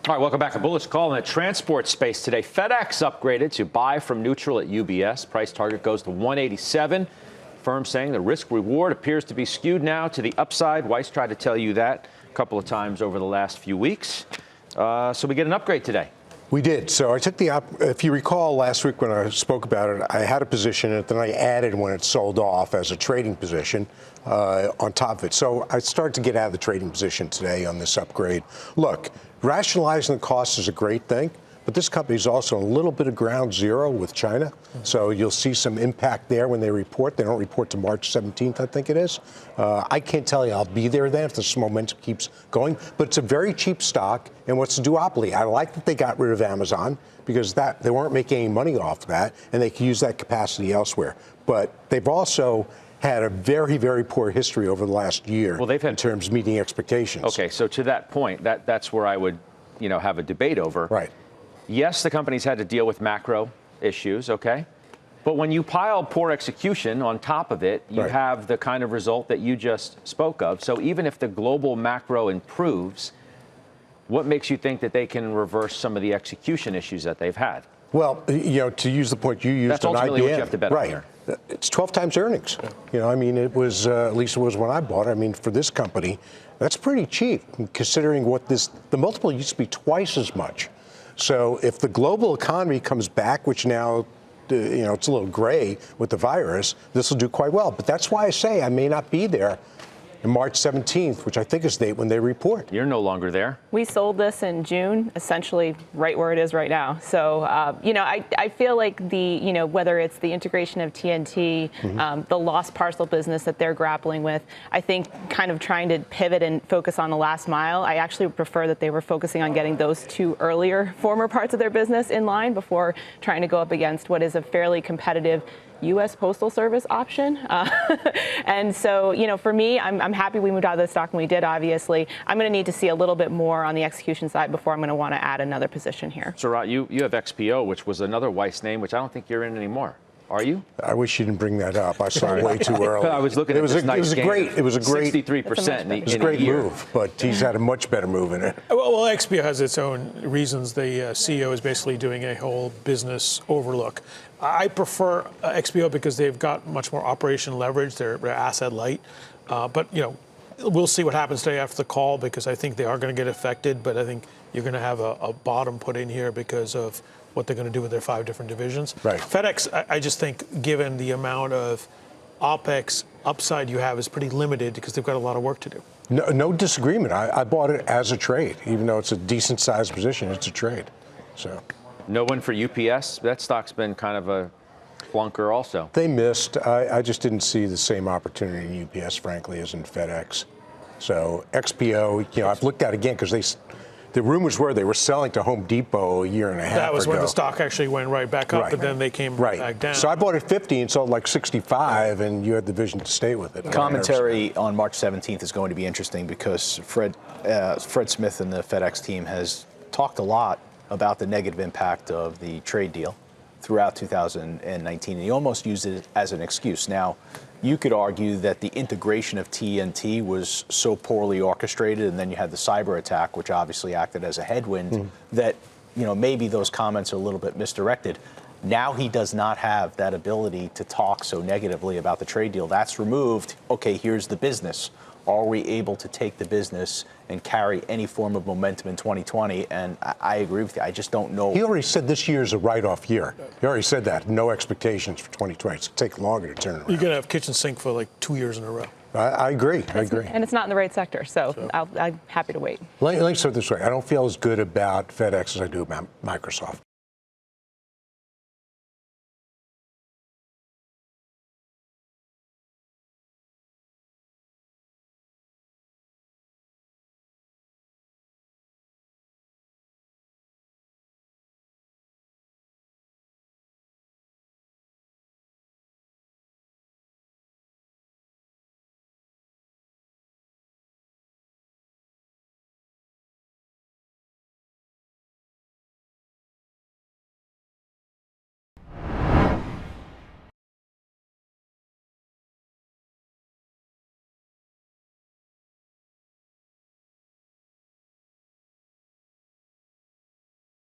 All right, welcome back. A bullish call in the transport space today. FedEx upgraded to buy from neutral at UBS. Price target goes to 187. Firm saying the risk reward appears to be skewed now to the upside. Weiss tried to tell you that a couple of times over the last few weeks. So we get an upgrade today. We did. So I took if you recall last week when I spoke about it, I had a position in it, then I added when it sold off as a trading position on top of it. So I started to get out of the trading position today on this upgrade. Look, rationalizing the costs is a great thing, but this company is also a little bit of ground zero with China. So you'll see some impact there when they report. They don't report to March 17th, I think it is. I can't tell you I'll be there then if this momentum keeps going, but it's a very cheap stock, and what's a duopoly? I like that they got rid of Amazon because they weren't making any money off that, and they can use that capacity elsewhere. But they've also had a very, very poor history over the last year in terms of meeting expectations. Okay, so to that point, that's where I would, have a debate over. Right. Yes, the company's had to deal with macro issues, okay? But when you pile poor execution on top of it, you have the kind of result that you just spoke of. So even if the global macro improves, what makes you think that they can reverse some of the execution issues that they've had? Well, to use the point you used that's ultimately what you have to bet on here. It's 12 times earnings. It was, at least it was when I bought it. For this company, that's pretty cheap considering what the multiple used to be twice as much. So if the global economy comes back, which now, it's a little gray with the virus, this will do quite well. But that's why I say I may not be there on March 17th, which I think is the date when they report. You're no longer there. We sold this in June, essentially right where it is right now. So, I feel like whether it's the integration of TNT, the lost parcel business that they're grappling with, I think kind of trying to pivot and focus on the last mile. I actually would prefer that they were focusing on getting those two earlier former parts of their business in line before trying to go up against what is a fairly competitive U.S. Postal Service option. And so, for me, I'm happy we moved out of the stock when we did, obviously. I'm going to need to see a little bit more on the execution side before I'm going to want to add another position here. So, Rod, you have XPO, which was another Weiss name, which I don't think you're in anymore. Are you? I wish you didn't bring that up. I saw it way too early. I was looking at this nice gain. It was a great 63% it was a great move, but he's had a much better move in it. Well, XPO has its own reasons. The CEO is basically doing a whole business overlook. I prefer XPO because they've got much more operation leverage. They're asset light. But, we'll see what happens today after the call because I think they are going to get affected. But I think you're going to have a bottom put in here because of what they're going to do with their 5 different divisions. Right. FedEx, I just think, given the amount of OPEX upside you have, is pretty limited because they've got a lot of work to do. No disagreement. I bought it as a trade, even though it's a decent sized position. It's a trade. So. No one for UPS. That stock's been kind of a flunker also. They missed. I just didn't see the same opportunity in UPS, frankly, as in FedEx. So XPO, I've looked at it again because the rumors were they were selling to Home Depot a year and a half ago. That was when the stock actually went right back up, but then they came back down. So I bought at 50 and sold like 65, and you had the vision to stay with it. Commentary on March 17th is going to be interesting because Fred Smith and the FedEx team has talked a lot about the negative impact of the trade deal throughout 2019, and he almost used it as an excuse. Now, you could argue that the integration of TNT was so poorly orchestrated, and then you had the cyber attack, which obviously acted as a headwind, that maybe those comments are a little bit misdirected. Now he does not have that ability to talk so negatively about the trade deal. That's removed. Okay, here's the business. Are we able to take the business and carry any form of momentum in 2020? And I agree with you. I just don't know. He already said this year is a write-off year. He already said that. No expectations for 2020. It's going to take longer to turn around. You're going to have kitchen sink for like 2 years in a row. I agree. I agree. And it's not in the right sector, so I'm happy to wait. Let me say it this way. I don't feel as good about FedEx as I do about Microsoft.